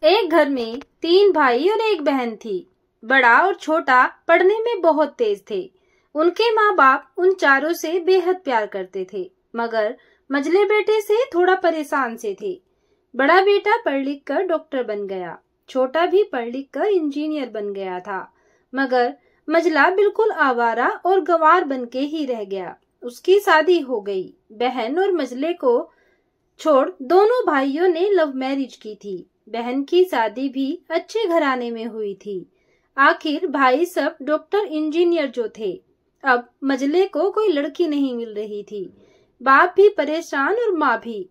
एक घर में 3 भाई और एक बहन थी। बड़ा और छोटा पढ़ने में बहुत तेज थे। उनके माँ बाप उन चारों से बेहद प्यार करते थे, मगर मझले बेटे से थोड़ा परेशान से थे। बड़ा बेटा पढ़ लिख कर डॉक्टर बन गया, छोटा भी पढ़ लिख कर इंजीनियर बन गया था, मगर मझला बिल्कुल आवारा और गंवार बन के ही रह गया। उसकी शादी हो गई। बहन और मझले को छोड़ दोनों भाइयों ने लव मैरिज की थी। बहन की शादी भी अच्छे घराने में हुई थी। आखिर भाई सब डॉक्टर इंजीनियर जो थे। अब मझले को कोई लड़की नहीं मिल रही थी। बाप भी परेशान और माँ भी।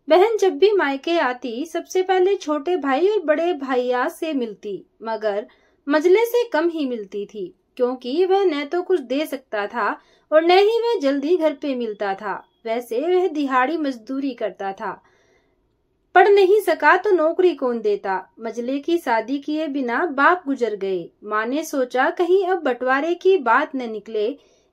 बहन जब भी मायके आती सबसे पहले छोटे भाई और बड़े भैया से मिलती, मगर मझले से कम ही मिलती थी, क्योंकि वह न तो कुछ दे सकता था और न ही वह जल्दी घर पे मिलता था। वैसे वह दिहाड़ी मजदूरी करता था। पढ़ नहीं सका तो नौकरी कौन देता। मझले की शादी किए बिना बाप गुजर गए। माँ ने सोचा कहीं अब बंटवारे की बात न निकले,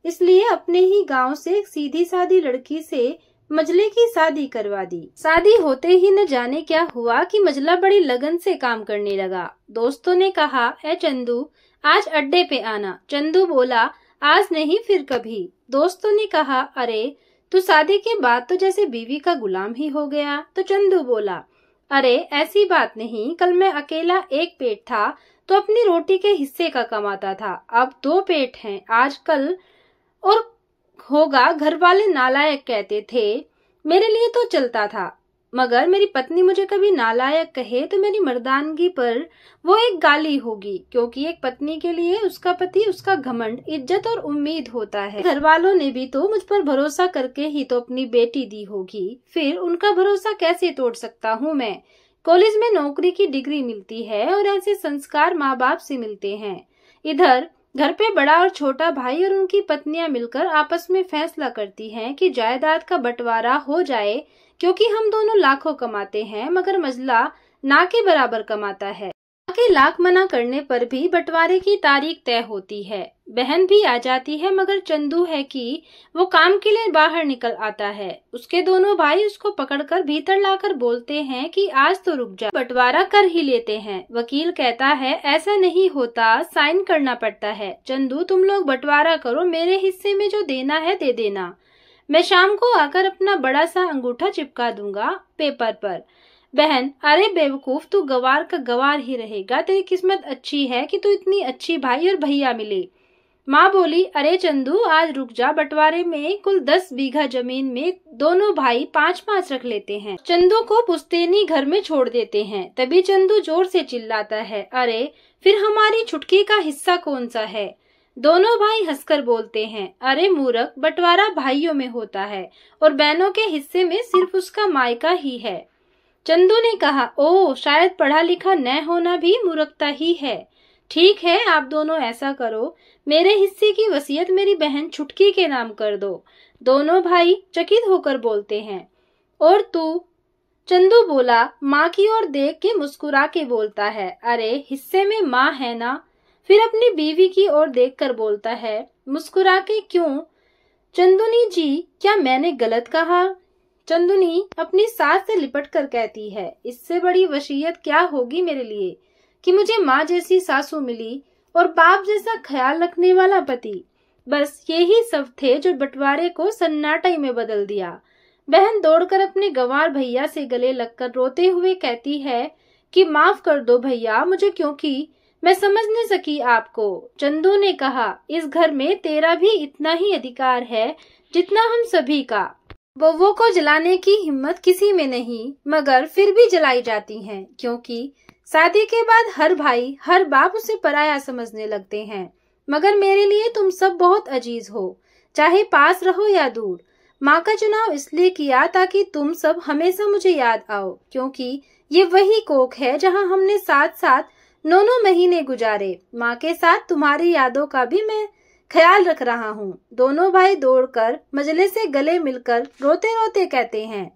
इसलिए अपने ही गांव से एक सीधी सादी लड़की से मझले की शादी करवा दी। शादी होते ही न जाने क्या हुआ कि मझला बड़ी लगन से काम करने लगा। दोस्तों ने कहा, ए चंदू, आज अड्डे पे आना। चंदू बोला, आज नहीं फिर कभी। दोस्तों ने कहा, अरे तू शादी के बाद तो जैसे बीवी का गुलाम ही हो गया। तो चंदू बोला, अरे ऐसी बात नहीं, कल मैं अकेला एक पेट था तो अपनी रोटी के हिस्से का कमाता था, अब 2 पेट हैं। आजकल और होगा, घर वाले नालायक कहते थे, मेरे लिए तो चलता था, मगर मेरी पत्नी मुझे कभी नालायक कहे तो मेरी मर्दानगी पर वो एक गाली होगी, क्योंकि एक पत्नी के लिए उसका पति उसका घमंड, इज्जत और उम्मीद होता है। घर वालों ने भी तो मुझ पर भरोसा करके ही तो अपनी बेटी दी होगी, फिर उनका भरोसा कैसे तोड़ सकता हूँ मैं। कॉलेज में नौकरी की डिग्री मिलती है और ऐसे संस्कार माँ बाप से मिलते हैं। इधर घर पे बड़ा और छोटा भाई और उनकी पत्नियां मिलकर आपस में फैसला करती हैं कि जायदाद का बंटवारा हो जाए, क्योंकि हम दोनों लाखों कमाते हैं, मगर मझला ना के बराबर कमाता है। के लाख मना करने पर भी बंटवारे की तारीख तय होती है। बहन भी आ जाती है, मगर चंदू है कि वो काम के लिए बाहर निकल आता है। उसके दोनों भाई उसको पकड़कर भीतर लाकर बोलते हैं कि आज तो रुक जा, बंटवारा कर ही लेते हैं। वकील कहता है, ऐसा नहीं होता, साइन करना पड़ता है। चंदू, तुम लोग बंटवारा करो, मेरे हिस्से में जो देना है दे देना, मैं शाम को आकर अपना बड़ा सा अंगूठा चिपका दूंगा पेपर पर। बहन, अरे बेवकूफ, तू गवार का गवार ही रहेगा, तेरी किस्मत अच्छी है कि तू इतनी अच्छी भाई और भैया मिले। माँ बोली, अरे चंदू, आज रुक जा, बंटवारे में कुल 10 बीघा जमीन में दोनों भाई 5-5 रख लेते हैं। चंदू को पुश्तैनी घर में छोड़ देते हैं। तभी चंदू जोर से चिल्लाता है, अरे फिर हमारी छुटकी का हिस्सा कौन सा है। दोनों भाई हंसकर बोलते हैं, अरे मूर्ख, बंटवारा भाइयों में होता है और बहनों के हिस्से में सिर्फ उसका मायका ही है। चंदू ने कहा, ओह, शायद पढ़ा लिखा न होना भी मूर्खता ही है। ठीक है, आप दोनों ऐसा करो, मेरे हिस्से की वसीयत मेरी बहन छुटकी के नाम कर दो। दोनों भाई चकित होकर बोलते हैं, और तू? चंदू बोला, माँ की ओर देख के मुस्कुरा के बोलता है, अरे हिस्से में माँ है ना। फिर अपनी बीवी की ओर देखकर बोलता है, मुस्कुरा के क्यों? चंदुनी जी, क्या मैंने गलत कहा? चंदुनी अपनी सास से लिपट कर कहती है, इससे बड़ी वसीयत क्या होगी मेरे लिए कि मुझे माँ जैसी सासू मिली और बाप जैसा ख्याल रखने वाला पति। बस यही सब थे जो बंटवारे को सन्नाटे में बदल दिया। बहन दौड़कर अपने गंवार भैया से गले लगकर रोते हुए कहती है कि माफ कर दो भैया मुझे, क्योंकि मैं समझ न सकी आपको। चंदू ने कहा, इस घर में तेरा भी इतना ही अधिकार है जितना हम सभी का। बउओं को जलाने की हिम्मत किसी में नहीं, मगर फिर भी जलाई जाती हैं, क्योंकि शादी के बाद हर भाई हर बाप उसे पराया समझने लगते हैं। मगर मेरे लिए तुम सब बहुत अजीज हो, चाहे पास रहो या दूर। माँ का चुनाव इसलिए किया ताकि तुम सब हमेशा मुझे याद आओ, क्योंकि ये वही कोख है जहाँ हमने साथ साथ 9 महीने गुजारे। माँ के साथ तुम्हारी यादों का भी मैं ख्याल रख रहा हूँ। दोनों भाई दौड़कर मझले से गले मिलकर रोते रोते कहते हैं,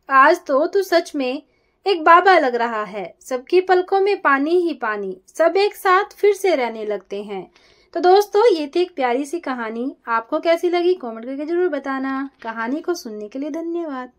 आज तो तू सच में एक बाबा लग रहा है। सबकी पलकों में पानी ही पानी, सब एक साथ फिर से रहने लगते हैं। तो दोस्तों, ये थी एक प्यारी सी कहानी। आपको कैसी लगी कमेंट करके जरूर बताना। कहानी को सुनने के लिए धन्यवाद।